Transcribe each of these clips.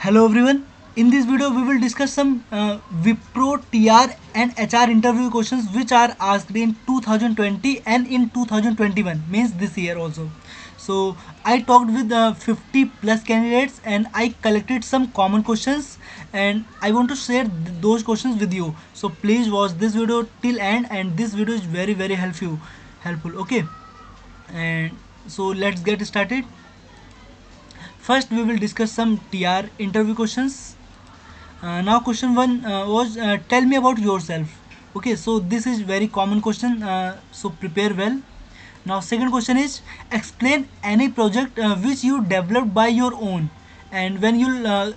Hello everyone. In this video, we will discuss some Wipro TR and HR interview questions which are asked in 2020 and in 2021, means this year also. So I talked with 50 plus candidates and I collected some common questions and I want to share those questions with you. So please watch this video till end, and this video is very helpful. Okay, and so let's get started. First, we will discuss some TR interview questions. Now, question one was tell me about yourself. Okay, so this is very common question. So prepare well. Now, second question is explain any project which you developed by your own. And when you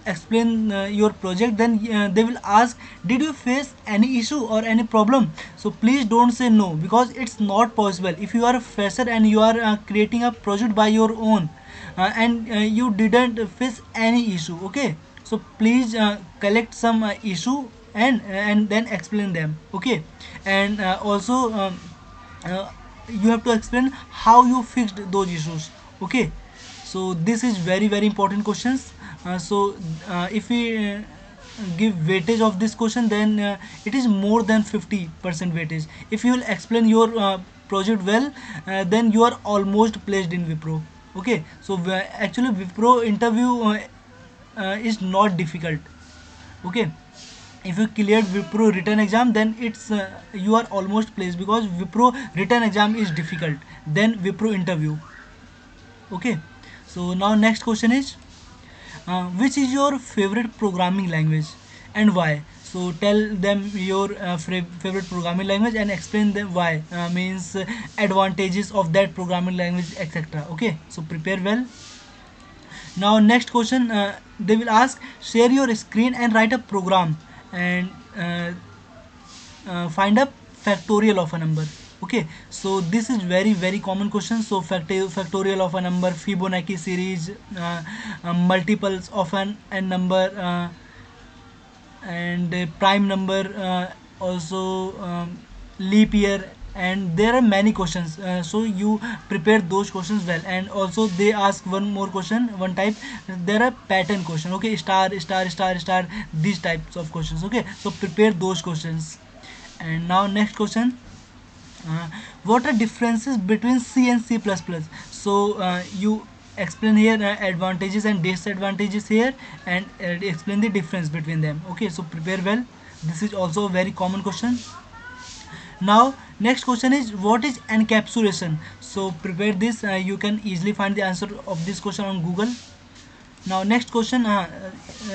explain your project, then they will ask, did you face any issue or any problem? So please don't say no, because it's not possible. If you are a fresher and you are creating a project by your own, and you didn't face any issue, okay, so please collect some issue and then explain them, okay. And also uh, you have to explain how you fixed those issues, okay. So this is very important questions. If we give weightage of this question, then it is more than 50% weightage. If you will explain your project well, then you are almost placed in Wipro, okay. So actually Wipro interview is not difficult, okay. If you cleared Wipro written exam, then it's you are almost placed, because Wipro written exam is difficult then Wipro interview, okay. So now next question is which is your favorite programming language and why? So tell them your favorite programming language and explain them why, means advantages of that programming language, etc. Okay, so prepare well. Now next question, they will ask share your screen and write a program and find a factorial of a number, okay. So this is very common question. So factorial of a number, Fibonacci series, multiples of an number, and prime number, also leap year, and there are many questions. So you prepare those questions well. And also they ask one more question, one type, there are pattern question, okay, star star star star, these types of questions, okay. So prepare those questions. And now next question, uh, what are differences between C and C++? So you explain here advantages and disadvantages here, and explain the difference between them, okay. So prepare well. This is also a very common question. Now next question is what is encapsulation? So prepare this, you can easily find the answer of this question on Google. Now next question,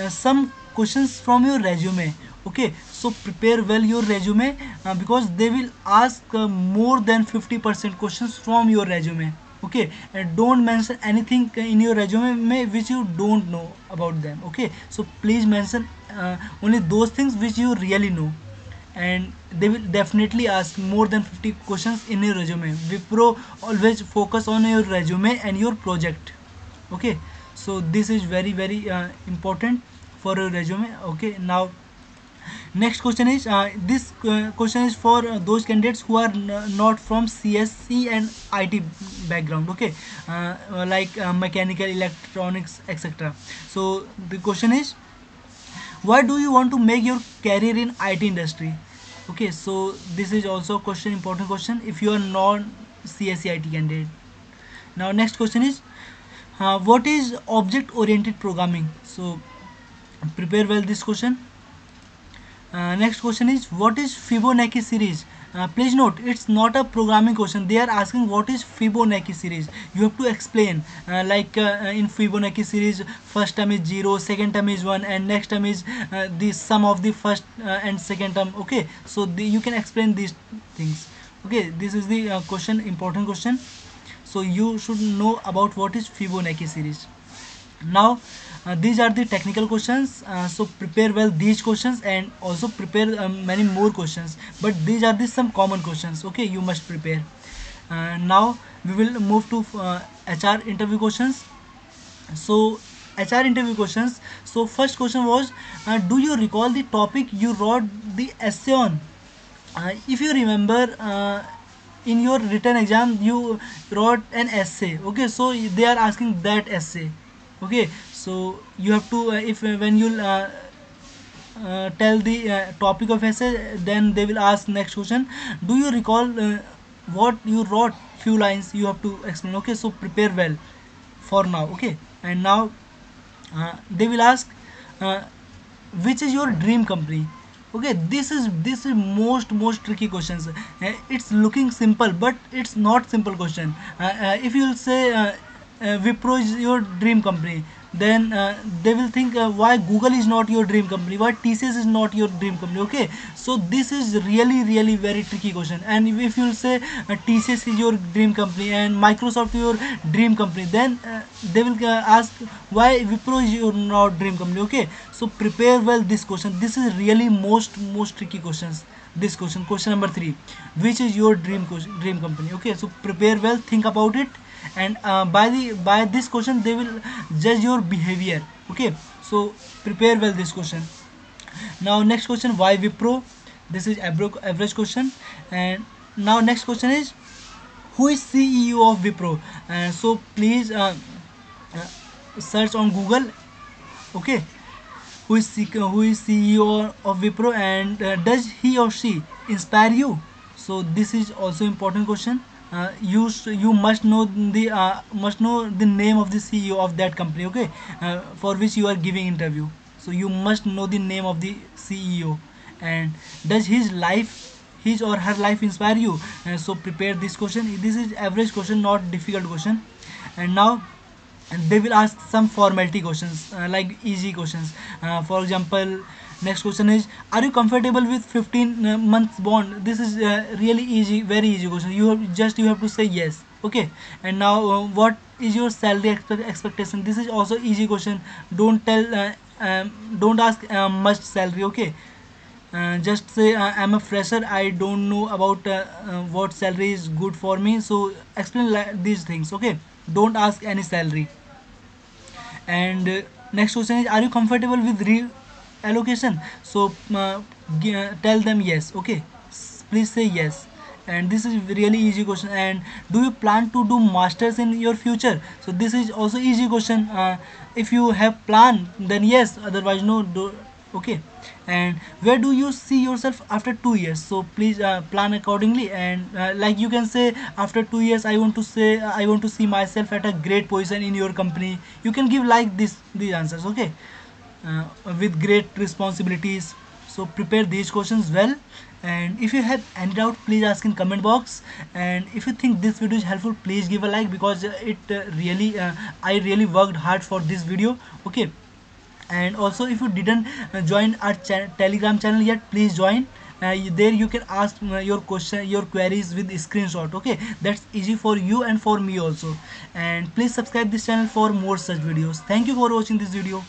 some questions from your resume, okay. So prepare well your resume, because they will ask more than 50% questions from your resume, okay. And don't mention anything in your resume which you don't know about them, okay. So please mention only those things which you really know, and they will definitely ask more than 50 questions in your resume. Wipro always focus on your resume and your project, okay. So this is very important for your resume, okay. Now next question is this question is for those candidates who are not from CSC and IT background, okay, like mechanical, electronics, etc. So the question is why do you want to make your career in IT industry, okay. So this is also a question, important question, if you are non CSC IT candidate. Now next question is what is object oriented programming? So prepare well this question. Next question is what is Fibonacci series? Please note it's not a programming question. They are asking what is Fibonacci series. You have to explain, in Fibonacci series, first term is 0, second term is 1, and next term is the sum of the first and second term, okay. So you can explain these things, okay. This is the question, important question. So you should know about what is Fibonacci series. Now these are the technical questions, so prepare well these questions and also prepare many more questions, but these are the some common questions, okay. You must prepare. Now we will move to HR interview questions. So HR interview questions. So first question was do you recall the topic you wrote the essay on? If you remember, in your written exam you wrote an essay, okay. So they are asking that essay, okay. So you have to if when you tell the topic of essay, then they will ask next question, do you recall what you wrote? Few lines you have to explain. Okay, so prepare well for now. Okay, and now they will ask uh, which is your dream company. Okay, this is most tricky questions. It's looking simple, but it's not simple question. If you'll say Wipro is your dream company, then they will think why Google is not your dream company, why TCS is not your dream company. Okay, so this is really very tricky question. And if you'll say TCS is your dream company and Microsoft your dream company, then they will ask why Wipro is your not dream company. Okay, so prepare well this question. This is really most tricky questions. This question number 3, which is your dream company. Okay, so prepare well, think about it, and by this question they will judge your behavior. Okay, so prepare well this question. Now next question, why Wipro? This is average question. And now next question is, who is CEO of Wipro? So please search on Google. Okay, who is CEO of Wipro, and does he or she inspire you? So this is also important question. You must know the name of the CEO of that company. Okay, for which you are giving interview. So you must know the name of the CEO, and does his or her life inspire you? So prepare this question. This is average question, not difficult question. And now they will ask some formality questions, like easy questions. For example, next question is, are you comfortable with 15 months bond? This is really easy, very easy question. You have to say yes. Okay, and now what is your salary expectation? This is also easy question. Don't ask much salary. Okay, just say I'm a fresher, I don't know about what salary is good for me. So explain these things. Okay, don't ask any salary. And next question is, are you comfortable with reallocation? So tell them yes. Okay, please say yes. And this is really easy question. And do you plan to do masters in your future? So this is also easy question. If you have plan, then yes, otherwise no. Okay, and where do you see yourself after 2 years? So please plan accordingly. And like you can say, after 2 years I want to see myself at a great position in your company. You can give like this these answers. Okay, uh, with great responsibilities. So prepare these questions well. And if you have any doubt, please ask in comment box. And if you think this video is helpful, please give a like, because it really I really worked hard for this video. Okay, and also if you didn't join our telegram channel yet, please join. There you can ask your queries with screenshot. Okay, that's easy for you and for me also. And please subscribe this channel for more such videos. Thank you for watching this video.